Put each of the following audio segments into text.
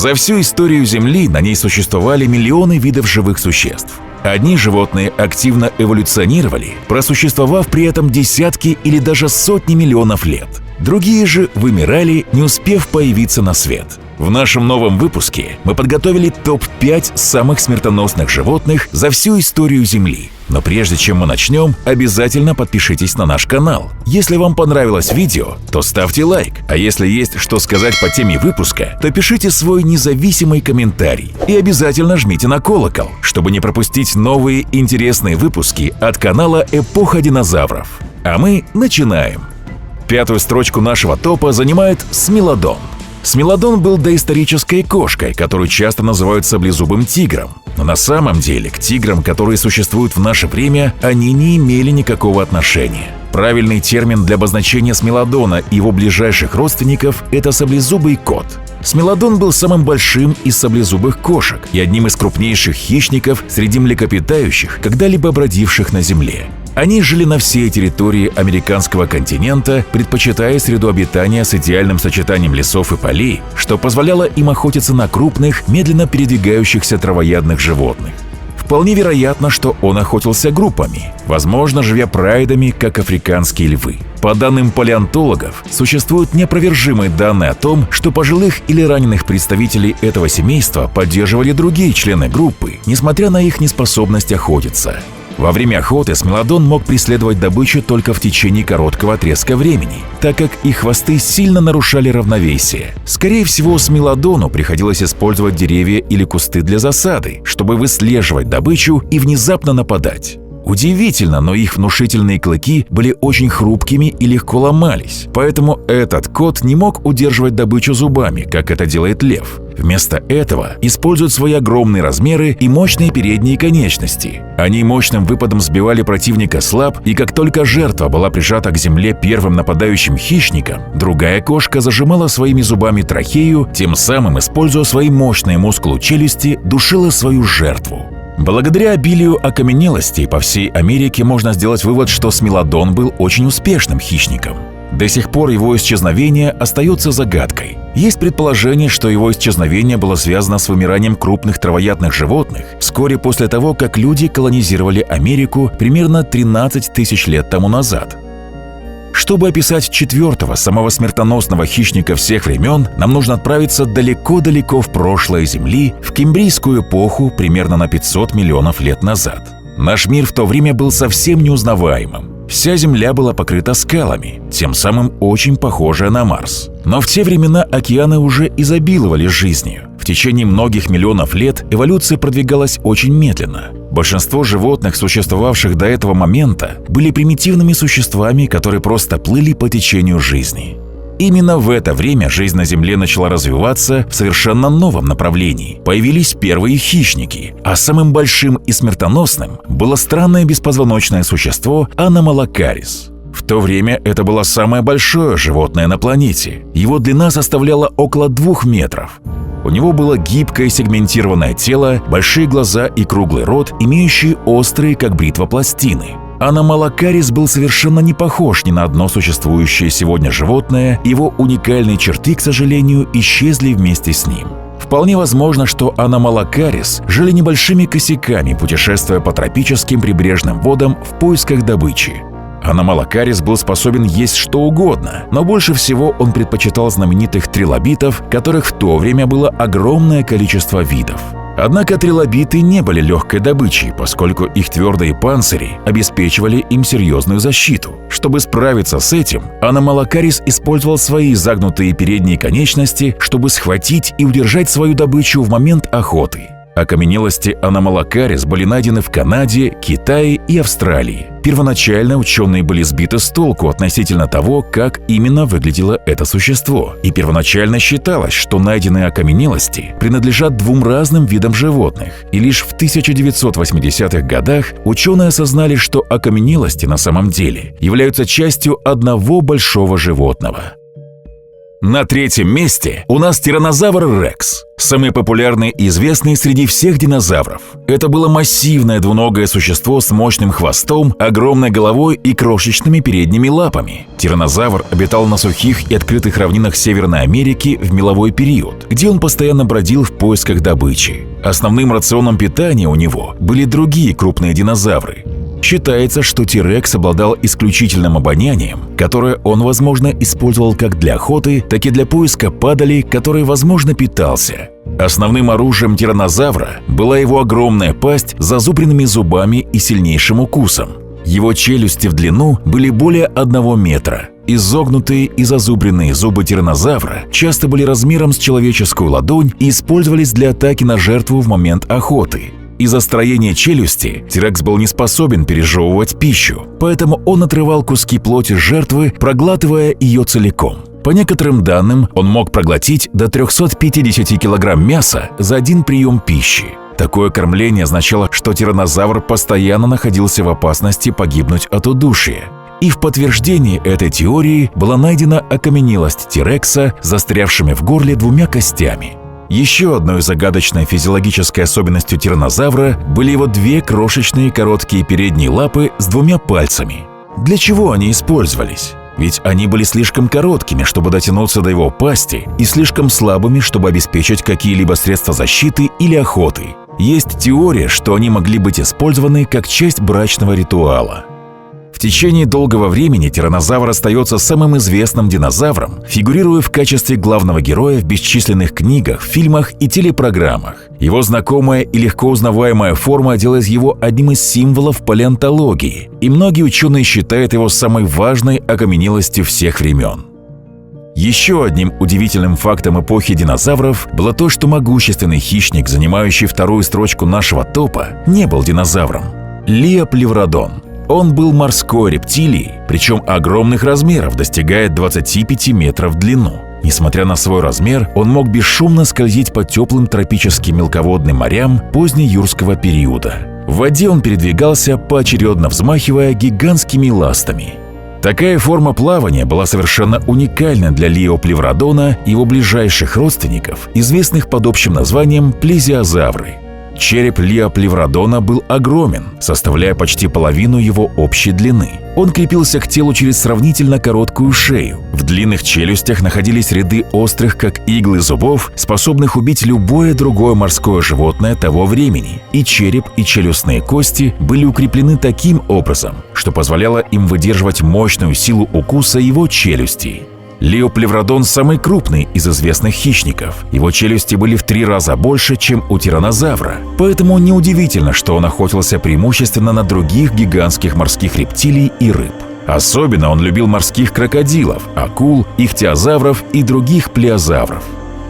За всю историю Земли на ней существовали миллионы видов живых существ. Одни животные активно эволюционировали, просуществовав при этом десятки или даже сотни миллионов лет. Другие же вымирали, не успев появиться на свет. В нашем новом выпуске мы подготовили топ-5 самых смертоносных животных за всю историю Земли. Но прежде чем мы начнем, обязательно подпишитесь на наш канал. Если вам понравилось видео, то ставьте лайк. А если есть что сказать по теме выпуска, то пишите свой независимый комментарий. И обязательно жмите на колокол, чтобы не пропустить новые интересные выпуски от канала «Эпоха динозавров». А мы начинаем. Пятую строчку нашего топа занимает смелодон. Смелодон был доисторической кошкой, которую часто называют саблезубым тигром. Но на самом деле к тиграм, которые существуют в наше время, они не имели никакого отношения. Правильный термин для обозначения смелодона и его ближайших родственников – это саблезубый кот. Смелодон был самым большим из саблезубых кошек и одним из крупнейших хищников среди млекопитающих, когда-либо бродивших на Земле. Они жили на всей территории американского континента, предпочитая среду обитания с идеальным сочетанием лесов и полей, что позволяло им охотиться на крупных, медленно передвигающихся травоядных животных. Вполне вероятно, что он охотился группами, возможно, живя прайдами, как африканские львы. По данным палеонтологов, существуют неопровержимые данные о том, что пожилых или раненых представителей этого семейства поддерживали другие члены группы, несмотря на их неспособность охотиться. Во время охоты смелодон мог преследовать добычу только в течение короткого отрезка времени, так как их хвосты сильно нарушали равновесие. Скорее всего, смелодону приходилось использовать деревья или кусты для засады, чтобы выслеживать добычу и внезапно нападать. Удивительно, но их внушительные клыки были очень хрупкими и легко ломались, поэтому этот кот не мог удерживать добычу зубами, как это делает лев. Вместо этого используют свои огромные размеры и мощные передние конечности. Они мощным выпадом сбивали противника с лап, и как только жертва была прижата к земле первым нападающим хищником, другая кошка зажимала своими зубами трахею, тем самым, используя свои мощные мускулы челюсти, душила свою жертву. Благодаря обилию окаменелостей по всей Америке можно сделать вывод, что смелодон был очень успешным хищником. До сих пор его исчезновение остается загадкой. Есть предположение, что его исчезновение было связано с вымиранием крупных травоядных животных вскоре после того, как люди колонизировали Америку примерно 13 тысяч лет тому назад. Чтобы описать четвертого, самого смертоносного хищника всех времен, нам нужно отправиться далеко-далеко в прошлое Земли, в Кембрийскую эпоху, примерно на 500 миллионов лет назад. Наш мир в то время был совсем неузнаваемым. Вся Земля была покрыта скалами, тем самым очень похожая на Марс. Но в те времена океаны уже изобиловали жизнью. В течение многих миллионов лет эволюция продвигалась очень медленно. Большинство животных, существовавших до этого момента, были примитивными существами, которые просто плыли по течению жизни. Именно в это время жизнь на Земле начала развиваться в совершенно новом направлении. Появились первые хищники, а самым большим и смертоносным было странное беспозвоночное существо Аномалакарис. В то время это было самое большое животное на планете. Его длина составляла около 2 метров. У него было гибкое сегментированное тело, большие глаза и круглый рот, имеющие острые, как бритва, пластины. Аномалакарис был совершенно не похож ни на одно существующее сегодня животное, его уникальные черты, к сожалению, исчезли вместе с ним. Вполне возможно, что Аномалакарис жили небольшими косяками, путешествуя по тропическим прибрежным водам в поисках добычи. Аномалакарис был способен есть что угодно, но больше всего он предпочитал знаменитых трилобитов, которых в то время было огромное количество видов. Однако трилобиты не были легкой добычей, поскольку их твердые панцири обеспечивали им серьезную защиту. Чтобы справиться с этим, Аномалакарис использовал свои загнутые передние конечности, чтобы схватить и удержать свою добычу в момент охоты. Окаменелости Аномалакарис были найдены в Канаде, Китае и Австралии. Первоначально ученые были сбиты с толку относительно того, как именно выглядело это существо, и первоначально считалось, что найденные окаменелости принадлежат 2 разным видам животных, и лишь в 1980-х годах ученые осознали, что окаменелости на самом деле являются частью одного большого животного. На третьем месте у нас тираннозавр Рекс, самый популярный и известный среди всех динозавров. Это было массивное двуногое существо с мощным хвостом, огромной головой и крошечными передними лапами. Тираннозавр обитал на сухих и открытых равнинах Северной Америки в меловой период, где он постоянно бродил в поисках добычи. Основным рационом питания у него были другие крупные динозавры. Считается, что T-Rex обладал исключительным обонянием, которое он, возможно, использовал как для охоты, так и для поиска падалей, которой, возможно, питался. Основным оружием тираннозавра была его огромная пасть с зазубренными зубами и сильнейшим укусом. Его челюсти в длину были более 1 метра. Изогнутые и зазубренные зубы тираннозавра часто были размером с человеческую ладонь и использовались для атаки на жертву в момент охоты. Из-за строения челюсти T-Rex был не способен пережевывать пищу, поэтому он отрывал куски плоти жертвы, проглатывая ее целиком. По некоторым данным, он мог проглотить до 350 килограмм мяса за один прием пищи. Такое кормление означало, что тираннозавр постоянно находился в опасности погибнуть от удушья. И в подтверждении этой теории была найдена окаменелость T-Rex, застрявшими в горле 2 костями. Еще одной загадочной физиологической особенностью тираннозавра были его 2 крошечные короткие передние лапы с 2 пальцами. Для чего они использовались? Ведь они были слишком короткими, чтобы дотянуться до его пасти, и слишком слабыми, чтобы обеспечить какие-либо средства защиты или охоты. Есть теория, что они могли быть использованы как часть брачного ритуала. В течение долгого времени тираннозавр остается самым известным динозавром, фигурируя в качестве главного героя в бесчисленных книгах, фильмах и телепрограммах. Его знакомая и легко узнаваемая форма делает его одним из символов палеонтологии, и многие ученые считают его самой важной окаменелостью всех времен. Еще одним удивительным фактом эпохи динозавров было то, что могущественный хищник, занимающий 2-ю строчку нашего топа, не был динозавром. Лиоплевродон. Он был морской рептилией, причем огромных размеров, достигая 25 метров в длину. Несмотря на свой размер, он мог бесшумно скользить по теплым тропическим мелководным морям позднеюрского периода. В воде он передвигался, поочередно взмахивая гигантскими ластами. Такая форма плавания была совершенно уникальна для Лиоплевродона и его ближайших родственников, известных под общим названием плезиозавры. Череп Лиоплевродона был огромен, составляя почти половину его общей длины. Он крепился к телу через сравнительно короткую шею. В длинных челюстях находились ряды острых, как иглы, зубов, способных убить любое другое морское животное того времени. И череп, и челюстные кости были укреплены таким образом, что позволяло им выдерживать мощную силу укуса его челюстей. Лиоплевродон самый крупный из известных хищников. Его челюсти были в 3 раза больше, чем у тираннозавра. Поэтому неудивительно, что он охотился преимущественно на других гигантских морских рептилий и рыб. Особенно он любил морских крокодилов, акул, ихтиозавров и других плеозавров.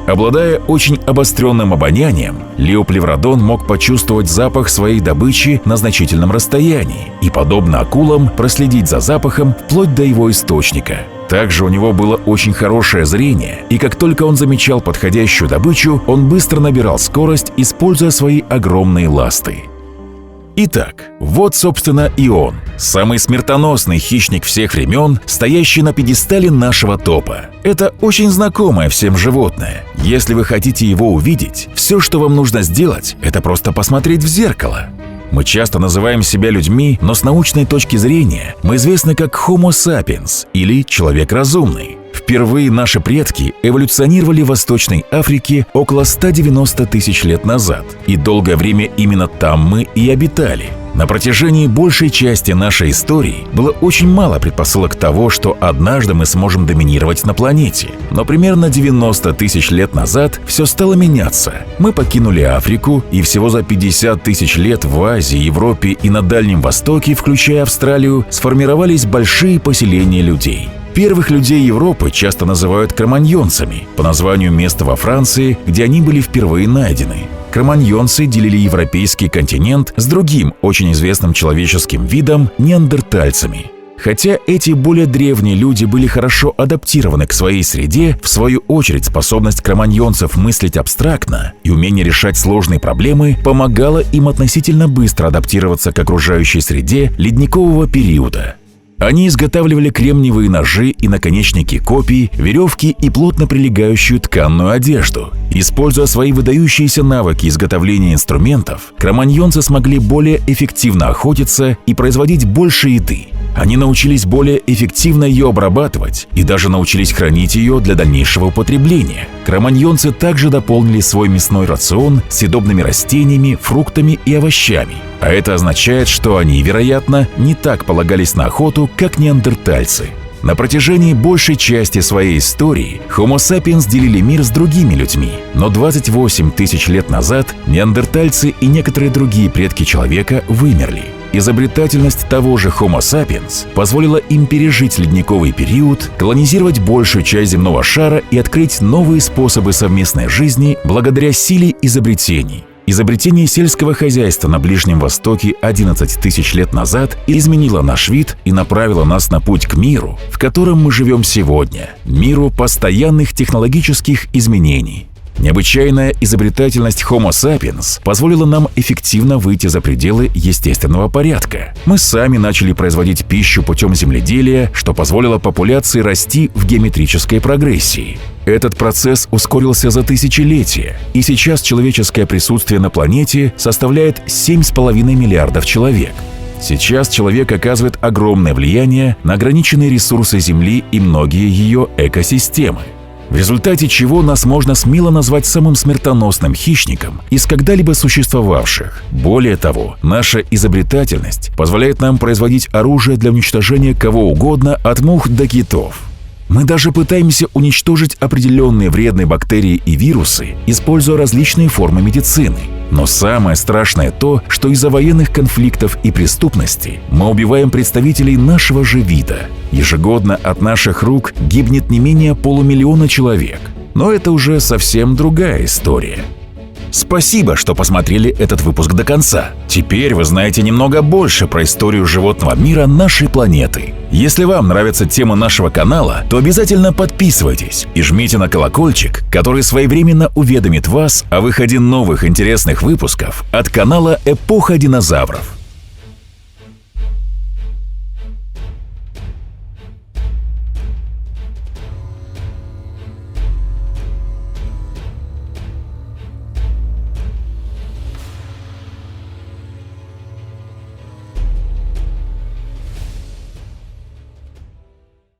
Обладая очень обостренным обонянием, Лиоплевродон мог почувствовать запах своей добычи на значительном расстоянии и, подобно акулам, проследить за запахом вплоть до его источника. Также у него было очень хорошее зрение, и как только он замечал подходящую добычу, он быстро набирал скорость, используя свои огромные ласты. Итак, вот, собственно, и он, самый смертоносный хищник всех времен, стоящий на пьедестале нашего топа. Это очень знакомое всем животное. Если вы хотите его увидеть, все, что вам нужно сделать, это просто посмотреть в зеркало. Мы часто называем себя людьми, но с научной точки зрения мы известны как Homo sapiens или человек разумный. Впервые наши предки эволюционировали в Восточной Африке около 190 тысяч лет назад, и долгое время именно там мы и обитали. На протяжении большей части нашей истории было очень мало предпосылок того, что однажды мы сможем доминировать на планете. Но примерно 90 тысяч лет назад все стало меняться. Мы покинули Африку, и всего за 50 тысяч лет в Азии, Европе и на Дальнем Востоке, включая Австралию, сформировались большие поселения людей. Первых людей Европы часто называют кроманьонцами, по названию места во Франции, где они были впервые найдены. Кроманьонцы делили европейский континент с другим очень известным человеческим видом – неандертальцами. Хотя эти более древние люди были хорошо адаптированы к своей среде, в свою очередь способность кроманьонцев мыслить абстрактно и умение решать сложные проблемы помогало им относительно быстро адаптироваться к окружающей среде ледникового периода. Они изготавливали кремниевые ножи и наконечники копий, веревки и плотно прилегающую тканную одежду. Используя свои выдающиеся навыки изготовления инструментов, кроманьонцы смогли более эффективно охотиться и производить больше еды. Они научились более эффективно ее обрабатывать и даже научились хранить ее для дальнейшего употребления. Кроманьонцы также дополнили свой мясной рацион съедобными растениями, фруктами и овощами. А это означает, что они, вероятно, не так полагались на охоту, как неандертальцы. На протяжении большей части своей истории Homo sapiens делили мир с другими людьми, но 28 тысяч лет назад неандертальцы и некоторые другие предки человека вымерли. Изобретательность того же Homo sapiens позволила им пережить ледниковый период, колонизировать большую часть земного шара и открыть новые способы совместной жизни благодаря силе изобретений. Изобретение сельского хозяйства на Ближнем Востоке 11 тысяч лет назад изменило наш вид и направило нас на путь к миру, в котором мы живем сегодня, миру постоянных технологических изменений. Необычайная изобретательность Homo sapiens позволила нам эффективно выйти за пределы естественного порядка. Мы сами начали производить пищу путем земледелия, что позволило популяции расти в геометрической прогрессии. Этот процесс ускорился за тысячелетия, и сейчас человеческое присутствие на планете составляет 7,5 миллиардов человек. Сейчас человек оказывает огромное влияние на ограниченные ресурсы Земли и многие ее экосистемы, в результате чего нас можно смело назвать самым смертоносным хищником из когда-либо существовавших. Более того, наша изобретательность позволяет нам производить оружие для уничтожения кого угодно, от мух до китов. Мы даже пытаемся уничтожить определенные вредные бактерии и вирусы, используя различные формы медицины. Но самое страшное то, что из-за военных конфликтов и преступности мы убиваем представителей нашего же вида. Ежегодно от наших рук гибнет не менее 500 000 человек. Но это уже совсем другая история. Спасибо, что посмотрели этот выпуск до конца. Теперь вы знаете немного больше про историю животного мира нашей планеты. Если вам нравятся темы нашего канала, то обязательно подписывайтесь и жмите на колокольчик, который своевременно уведомит вас о выходе новых интересных выпусков от канала «Эпоха динозавров».